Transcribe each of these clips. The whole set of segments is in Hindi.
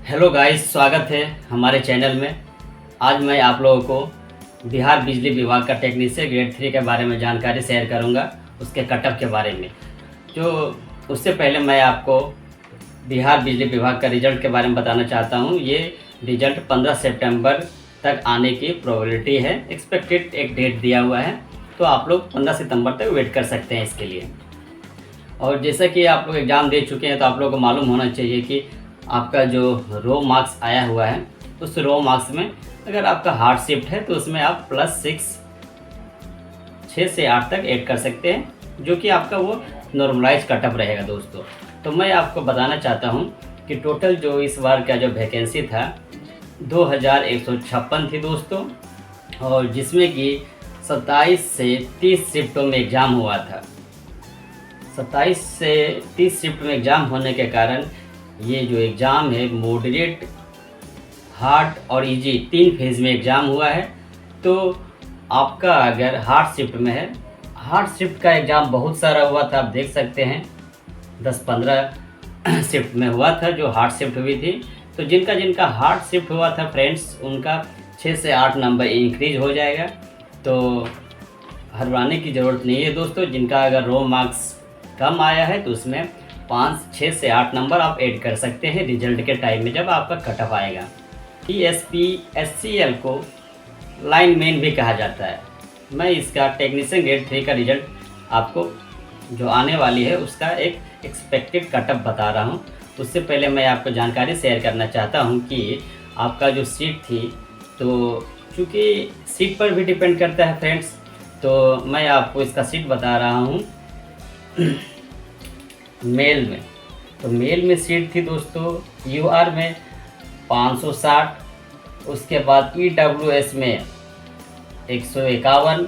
हेलो गाइस, स्वागत है हमारे चैनल में। आज मैं आप लोगों को बिहार बिजली विभाग का टेक्नीशियन ग्रेड 3 के बारे में जानकारी शेयर करूंगा, उसके कटअप के बारे में। जो उससे पहले मैं आपको बिहार बिजली विभाग का रिज़ल्ट के बारे में बताना चाहता हूं। ये रिज़ल्ट 15 सितंबर तक आने की प्रोबेबिलिटी है। एक्सपेक्टेड एक डेट दिया हुआ है, तो आप लोग 15 सितंबर तक वेट कर सकते हैं इसके लिए। और जैसा कि आप लोग एग्ज़ाम दे चुके हैं, तो आप लोगों को मालूम होना चाहिए कि आपका जो रो मार्क्स आया हुआ है, उस रो मार्क्स में अगर आपका हार्ड शिफ्ट है तो उसमें आप +6 से 8 तक ऐड कर सकते हैं, जो कि आपका वो नॉर्मलाइज कटअप रहेगा दोस्तों। तो मैं आपको बताना चाहता हूँ कि टोटल जो इस बार का जो वैकेंसी था 2156 थी दोस्तों, और जिसमें कि 27 से 30 शिफ्टों में एग्ज़ाम हुआ था। 27 से 30 शिफ्ट में एग्ज़ाम होने के कारण ये जो एग्ज़ाम है मॉडरेट, हार्ड और इजी 3 फेज़ में एग्ज़ाम हुआ है। तो आपका अगर हार्ड शिफ्ट में है, हार्ड शिफ्ट का एग्ज़ाम बहुत सारा हुआ था, आप देख सकते हैं 10-15 शिफ्ट में हुआ था जो हार्ड शिफ्ट हुई थी। तो जिनका जिनका हार्ड शिफ्ट हुआ था फ्रेंड्स, उनका 6 से 8 नंबर इंक्रीज हो जाएगा। तो घबराने की ज़रूरत नहीं है दोस्तों। जिनका अगर रो मार्क्स कम आया है तो उसमें 5, 6 से 8 नंबर आप ऐड कर सकते हैं रिजल्ट के टाइम में, जब आपका कटअप आएगा। TSPSCL को लाइन मैन भी कहा जाता है। मैं इसका टेक्नीशियन ग्रेड 3 का रिजल्ट आपको जो आने वाली है उसका एक एक्सपेक्टेड कटअप बता रहा हूँ। उससे पहले मैं आपको जानकारी शेयर करना चाहता हूँ कि आपका जो सीट थी, तो चूँकि सीट पर भी डिपेंड करता है फ्रेंड्स, तो मैं आपको इसका सीट बता रहा हूँ मेल में। तो मेल में सीट थी दोस्तों UR में 560, उसके बाद EWS में 151,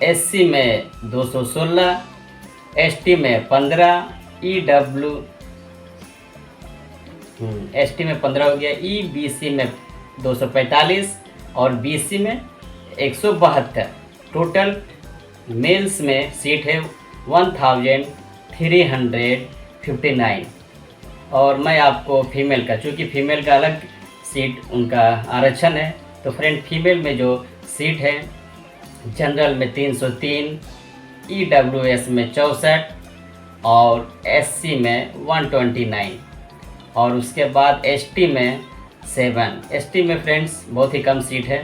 SC में 216, ST में 15, ST में 15 हो गया, EBC में 245 और BC में 172। टोटल मेल्स में सीट है 1359। और मैं आपको फीमेल का, चूँकि फीमेल का अलग सीट उनका आरक्षण है, तो फ्रेंड फीमेल में जो सीट है जनरल में 303, EWS में 64 और SC में 129 और उसके बाद ST में 7। ST में फ्रेंड्स बहुत ही कम सीट है,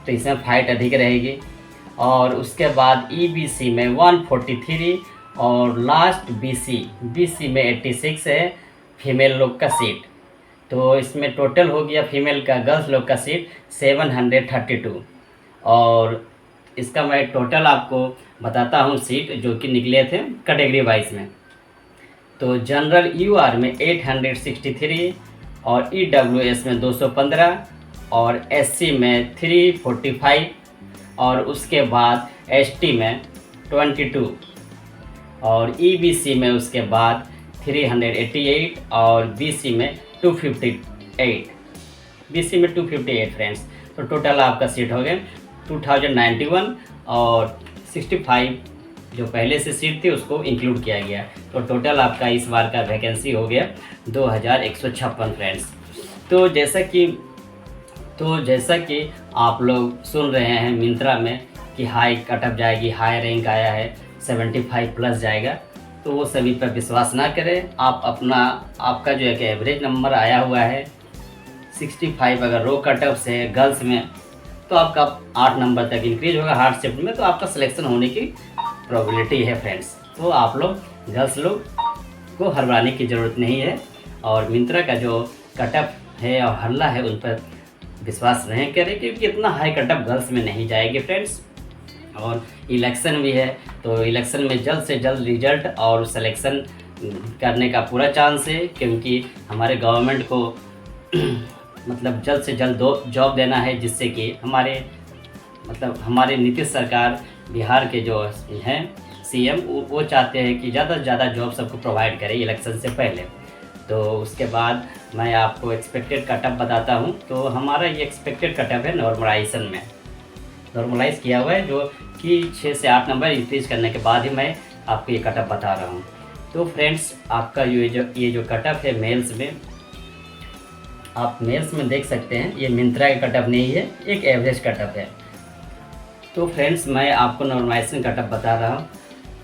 तो इसमें फाइट अधिक रहेगी। और उसके बाद EBC में 143 और लास्ट BC में 86 है फीमेल लोग का सीट। तो इसमें टोटल हो गया फीमेल का, गर्ल्स लोग का सीट 732। और इसका मैं टोटल आपको बताता हूँ सीट जो कि निकले थे कैटेगरी वाइज में। तो जनरल UR में 863 और EWS में 215 और SC में 345 और उसके बाद ST में 22 और EBC में उसके बाद 388 और BC में 258, BC में 258 फ्रेंड्स। तो टोटल आपका सीट हो गए 2091 और 65 जो पहले से सीट थी उसको इंक्लूड किया गया। तो टोटल आपका इस बार का वैकेंसी हो गया 2156 फ्रेंड्स। तो जैसा कि आप लोग सुन रहे हैं मिंत्रा में कि हाई कटअप जाएगी, हाई रैंक आया है 75 प्लस जाएगा, तो वो सभी पर विश्वास ना करें। आप आपका जो एक एवरेज नंबर आया हुआ है 65, अगर रो कटअप से गर्ल्स में, तो आपका 8 नंबर तक इंक्रीज होगा हार्ड शिफ्ट में, तो आपका सिलेक्शन होने की प्रोबेबिलिटी है फ्रेंड्स। तो आप लोग गर्ल्स लोग को घबराने की ज़रूरत नहीं है, और मिंत्रा का जो कटअप है और हल्ला है उन पर विश्वास नहीं करें, क्योंकि इतना हाई कटअप गर्ल्स में नहीं जाएगी फ्रेंड्स। और इलेक्शन भी है, तो इलेक्शन में जल्द से जल्द रिजल्ट और सिलेक्शन करने का पूरा चांस है, क्योंकि हमारे गवर्नमेंट को मतलब जल्द से जल्द जॉब देना है, जिससे कि हमारे नीतीश सरकार बिहार के जो हैं CM, वो चाहते हैं कि ज़्यादा से ज़्यादा जॉब सबको प्रोवाइड करें इलेक्शन से पहले। तो उसके बाद मैं आपको एक्सपेक्टेड कटअप बताता हूँ। तो हमारा ये एक्सपेक्टेड कटअप है नॉर्मलाइजेशन में, नॉर्मलाइज़ किया हुआ है, जो कि 6 से 8 नंबर इंक्रीज करने के बाद ही मैं आपको ये कटअप बता रहा हूँ। तो फ्रेंड्स, आपका ये जो कटअप है मेल्स में आप मेल्स में देख सकते हैं, ये मिंत्रा का कटअप नहीं है, एक एवरेज कटअप है। तो फ्रेंड्स मैं आपको नॉर्मलाइजेशन कटअप बता रहा हूँ।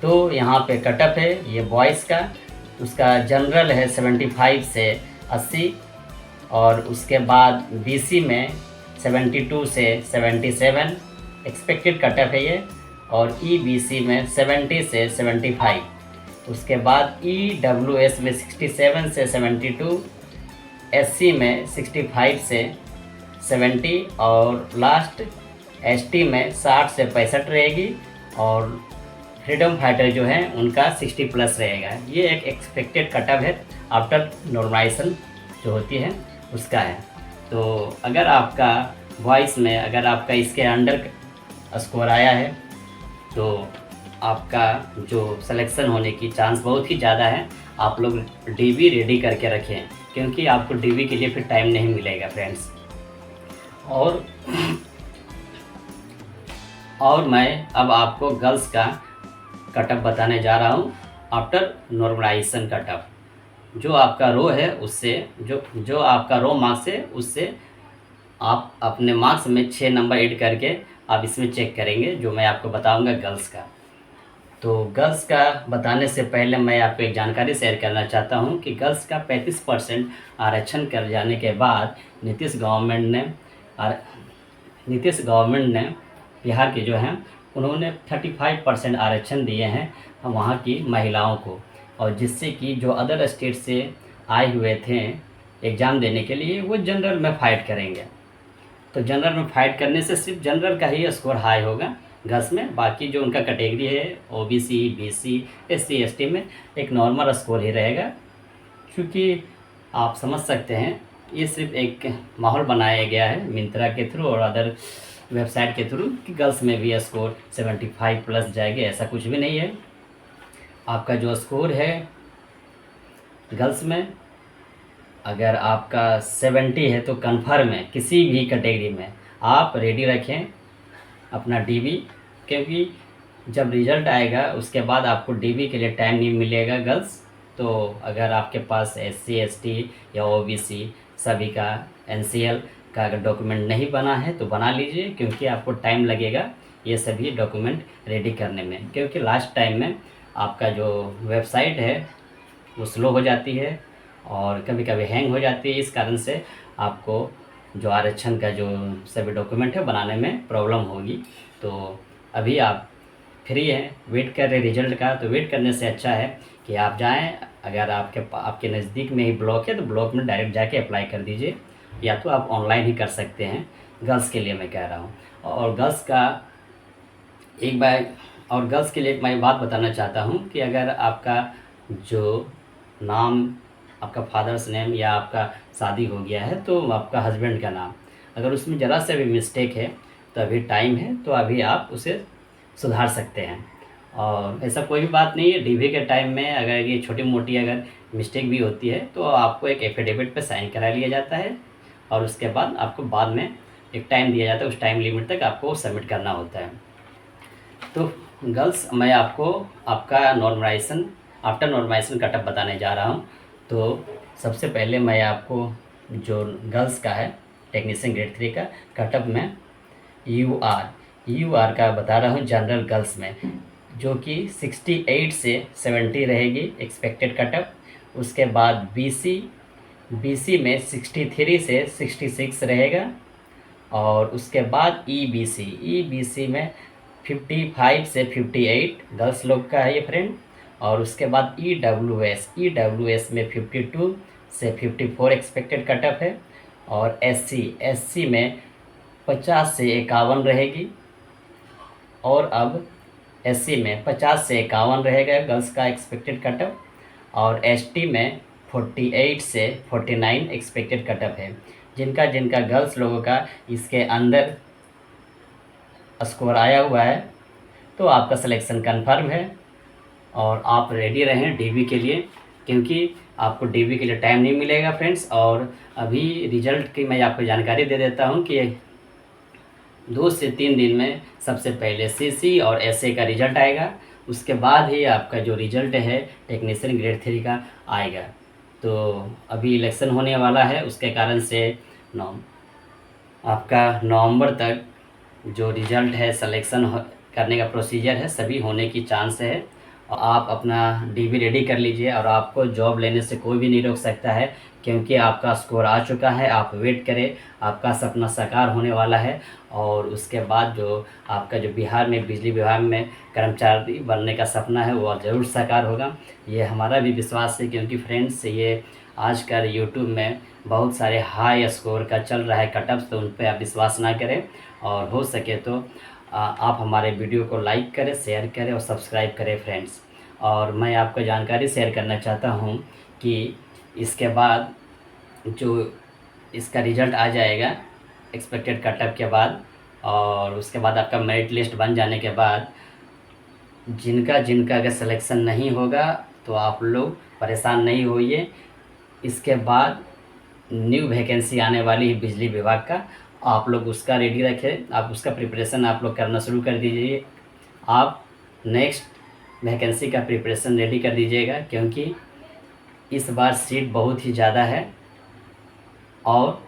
तो यहाँ पे कटअप है ये बॉयज़ का, उसका जनरल है 75 से 80, और उसके बाद बीसी में 72 से 77 एक्सपेक्टेड कटअप है ये, और ईबीसी में 70 से 75। उसके बाद ईडब्ल्यूएस में 67 से 72, एससी में 65 से 70, और लास्ट एसटी में 60 से 65 रहेगी, और फ्रीडम फाइटर जो है उनका 60 प्लस रहेगा। ये एक एक्सपेक्टेड कटअप है आफ्टर नॉर्मलाइजेशन जो होती है उसका है। तो अगर आपका वॉइस में अगर आपका इसके अंडर स्कोर आया है तो आपका जो सिलेक्शन होने की चांस बहुत ही ज़्यादा है। आप लोग डीवी रेडी करके रखें, क्योंकि आपको डीवी के लिए फिर टाइम नहीं मिलेगा फ्रेंड्स। और मैं अब आपको गर्ल्स का कटअप बताने जा रहा हूँ आफ्टर नॉर्मलाइजेशन कटअप। जो आपका रो है उससे जो आपका रो मार्क्स है उससे आप अपने मार्क्स में 6 नंबर ऐड करके आप इसमें चेक करेंगे, जो मैं आपको बताऊंगा गर्ल्स का। तो गर्ल्स का बताने से पहले मैं आपको एक जानकारी शेयर करना चाहता हूं कि गर्ल्स का 35% आरक्षण कर जाने के बाद नीतीश गवर्नमेंट ने बिहार के जो हैं उन्होंने 35% आरक्षण दिए हैं वहाँ की महिलाओं को, और जिससे कि जो अदर स्टेट से आए हुए थे एग्ज़ाम देने के लिए वो जनरल में फ़ाइट करेंगे। तो जनरल में फ़ाइट करने से सिर्फ जनरल का ही स्कोर हाई होगा गर्ल्स में, बाकी जो उनका कैटेगरी है ओबीसी, बीसी, एससी, एसटी में एक नॉर्मल स्कोर ही रहेगा। क्योंकि आप समझ सकते हैं ये सिर्फ एक माहौल बनाया गया है मिंत्रा के थ्रू और अदर वेबसाइट के थ्रू कि गर्ल्स में भी स्कोर 75 प्लस जाएगी, ऐसा कुछ भी नहीं है। आपका जो स्कोर है गर्ल्स में अगर आपका 70 है तो कन्फर्म है किसी भी कैटेगरी में आप रेडी रखें अपना डीवी, क्योंकि जब रिज़ल्ट आएगा उसके बाद आपको डीवी के लिए टाइम नहीं मिलेगा गर्ल्स। तो अगर आपके पास एससी, एसटी या ओबीसी सभी का एनसीएल का अगर डॉक्यूमेंट नहीं बना है तो बना लीजिए, क्योंकि आपको टाइम लगेगा ये सभी डॉक्यूमेंट रेडी करने में, क्योंकि लास्ट टाइम में आपका जो वेबसाइट है वो स्लो हो जाती है और कभी कभी हैंग हो जाती है। इस कारण से आपको जो आरक्षण का जो सभी डॉक्यूमेंट है बनाने में प्रॉब्लम होगी। तो अभी आप फ्री हैं, वेट कर रहे रिजल्ट का, तो वेट करने से अच्छा है कि आप जाएं। अगर आपके नज़दीक में ही ब्लॉक है तो ब्लॉक में डायरेक्ट जाके अप्लाई कर दीजिए, या तो आप ऑनलाइन ही कर सकते हैं। गर्ल्स के लिए मैं कह रहा हूँ। और गर्ल्स के लिए मैं बात बताना चाहता हूँ कि अगर आपका जो नाम आपका फादर्स नेम या आपका शादी हो गया है तो आपका हस्बैंड का नाम अगर उसमें ज़रा सा भी मिस्टेक है तो अभी टाइम है, तो अभी आप उसे सुधार सकते हैं। और ऐसा कोई भी बात नहीं है, डीवी के टाइम में अगर ये छोटी मोटी अगर मिस्टेक भी होती है तो आपको एक एफिडेविट पे साइन करा लिया जाता है, और उसके बाद आपको बाद में एक टाइम दिया जाता है, उस टाइम लिमिट तक आपको सबमिट करना होता है। तो गर्ल्स मैं आपको आपका आफ्टर नॉर्मलाइजेशन कटअप बताने जा रहा हूँ। तो सबसे पहले मैं आपको जो गर्ल्स का है टेक्नीशियन ग्रेड 3 का कटअप में यूआर का बता रहा हूँ जनरल गर्ल्स में, जो कि 68 से 70 रहेगी एक्सपेक्टेड कटअप। उसके बाद बीसी में 63 से 66 रहेगा, और उसके बाद ईबीसी में 55 से 58 गर्ल्स लोग का है ये फ्रेंड। और उसके बाद ईडब्ल्यूएस में 52 से 54 एक्सपेक्टेड कटअप है, और एससी में 50 से 51 रहेगी। और अब एससी में 50 से 51 रहेगा गर्ल्स का एक्सपेक्टेड कटअप, और एसटी में 48 से 49 एक्सपेक्टेड कटअप है। जिनका गर्ल्स लोगों का इसके अंदर स्कोर आया हुआ है तो आपका सिलेक्शन कंफर्म है, और आप रेडी रहें डीवी के लिए, क्योंकि आपको डीवी के लिए टाइम नहीं मिलेगा फ्रेंड्स। और अभी रिज़ल्ट की मैं आपको जानकारी दे देता हूं कि 2 से 3 दिन में सबसे पहले सीसी और एसए का रिज़ल्ट आएगा, उसके बाद ही आपका जो रिज़ल्ट है टेक्नीशियन ग्रेड 3 का आएगा। तो अभी इलेक्शन होने वाला है, उसके कारण से नौ आपका नवंबर तक जो रिज़ल्ट है सिलेक्शन करने का प्रोसीजर है सभी होने की चांस है। और आप अपना डीवी रेडी कर लीजिए और आपको जॉब लेने से कोई भी नहीं रोक सकता है, क्योंकि आपका स्कोर आ चुका है। आप वेट करें, आपका सपना साकार होने वाला है। और उसके बाद जो आपका जो बिहार में बिजली विभाग में कर्मचारी बनने का सपना है वो ज़रूर साकार होगा, ये हमारा भी विश्वास है। क्योंकि फ्रेंड्स ये आजकल यूट्यूब में बहुत सारे हाई स्कोर का चल रहा है कटअप्स, तो उन पे आप विश्वास ना करें। और हो सके तो आप हमारे वीडियो को लाइक करें, शेयर करें और सब्सक्राइब करें फ्रेंड्स। और मैं आपको जानकारी शेयर करना चाहता हूँ कि इसके बाद जो इसका रिज़ल्ट आ जाएगा एक्सपेक्टेड कटअप के बाद, और उसके बाद आपका मेरिट लिस्ट बन जाने के बाद जिनका जिनका अगर सिलेक्शन नहीं होगा तो आप लोग परेशान नहीं होइए। इसके बाद न्यू वैकेंसी आने वाली है बिजली विभाग का, आप लोग उसका रेडी रखें, आप उसका प्रिपरेशन आप लोग करना शुरू कर दीजिए। आप नेक्स्ट वैकेंसी का प्रिपरेशन रेडी कर दीजिएगा, क्योंकि इस बार सीट बहुत ही ज़्यादा है और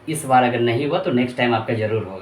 इस बार अगर नहीं हुआ तो नेक्स्ट टाइम आपका ज़रूर होगा।